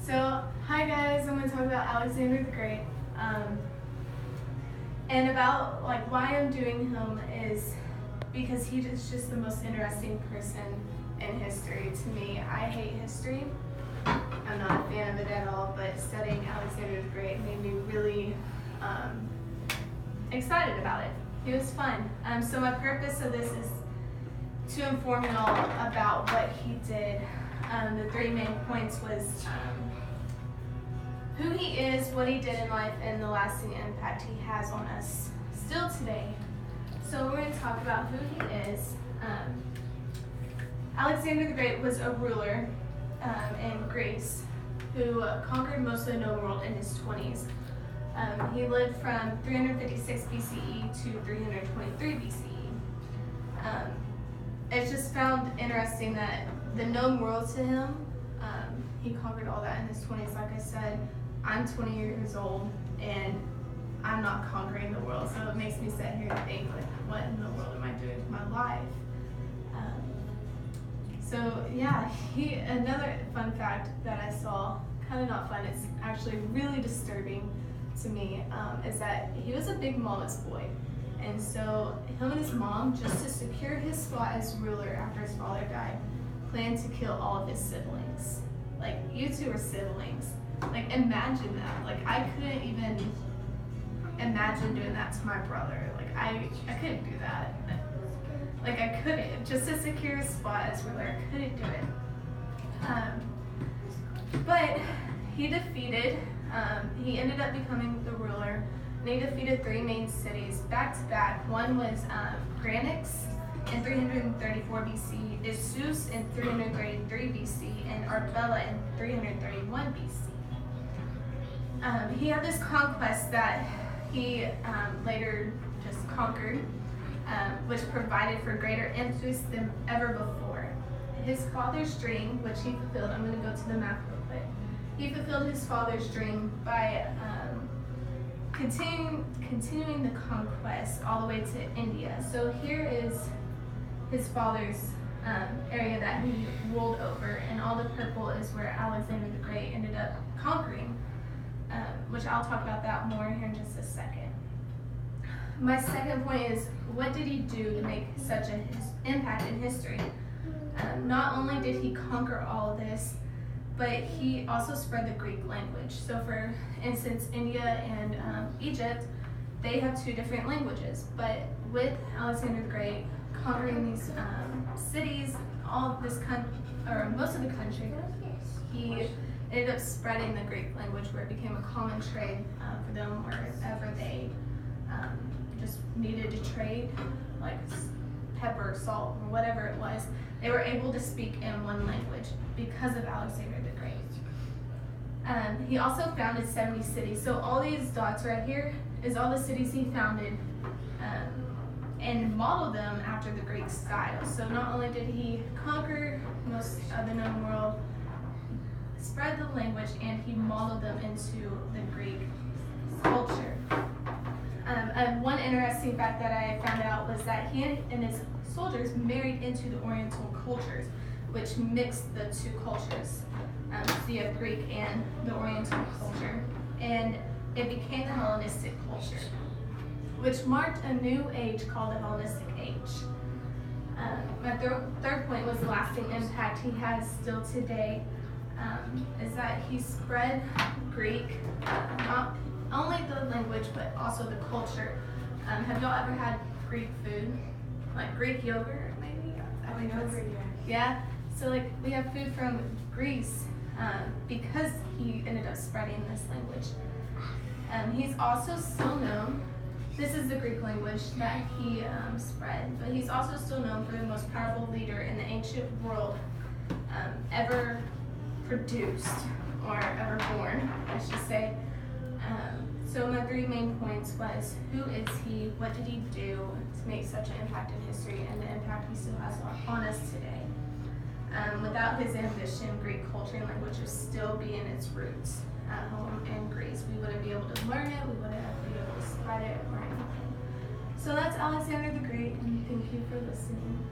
So, hi guys, I'm going to talk about Alexander the Great. And about why I'm doing him is because he is just the most interesting person in history to me. I hate history. I'm not a fan of it at all, but studying Alexander the Great made me really excited about it. It was fun. So my purpose of this is to inform you all about what he did. The three main points was who he is, what he did in life, and the lasting impact he has on us still today. So we're going to talk about who he is. Alexander the Great was a ruler in Greece who conquered most of the known world in his 20s. He lived from 356 BCE to 323 BCE. It's just found interesting that the known world to him, he conquered all that in his 20s. Like I said, I'm 20 years old and I'm not conquering the world, so it makes me sit here and think, what in the world am I doing with my life? So yeah, another fun fact that I saw, kind of not fun, it's actually really disturbing to me, is that he was a big mama's boy. And so him and his mom, just to secure his spot as ruler after his father died, planned to kill all of his siblings. You two are siblings. Imagine that. I couldn't even imagine doing that to my brother. I couldn't do that. I couldn't. Just to secure a spot as ruler, I couldn't do it. But he ended up becoming the ruler, and he defeated three main cities back to back. One was Granix in 334 BC, Issus in 333 BC, and Arbela in 331 BC. He had this conquest that he later just conquered, which provided for greater interest than ever before. His father's dream, which he fulfilled, I'm going to go to the map real quick. He fulfilled his father's dream by continuing the conquest all the way to India. So here is his father's area that he ruled over, and all the purple is where Alexander the Great ended up conquering, which I'll talk about that more here in just a second. My second point is, what did he do to make such an impact in history? Not only did he conquer all of this, but he also spread the Greek language. So for instance, India and Egypt, they have two different languages, but with Alexander the Great conquering these cities, most of the country, he ended up spreading the Greek language where it became a common trade for them wherever they just needed to trade, like pepper, salt, or whatever it was. They were able to speak in one language because of Alexander the Great. He also founded 70 cities. So all these dots right here is all the cities he founded and modeled them after the Greek style. So not only did he conquer most of the known world, spread the language, and he modeled them into the Greek culture. One interesting fact that I found out was that he and his soldiers married into the Oriental cultures, which mixed the two cultures. So you have Greek and the Oriental culture, and it became the Hellenistic culture, which marked a new age called the Hellenistic age. My third point was the lasting impact he has still today, is that he spread Greek, not only the language, but also the culture. Have y'all ever had Greek food? Like Greek yogurt, maybe? Yeah? So we have food from Greece because he ended up spreading this language. He's also still known, this is the Greek language that he spread, but he's also still known for the most powerful leader in the ancient world ever produced, or ever born, I should say. So my three main points was, who is he, what did he do to make such an impact in history, and the impact he still has on us today. Without his ambition, Greek culture and language would still be in its roots at home in Greece. We wouldn't be able to learn it, we wouldn't be able to spread it or anything. So that's Alexander the Great, and thank you for listening.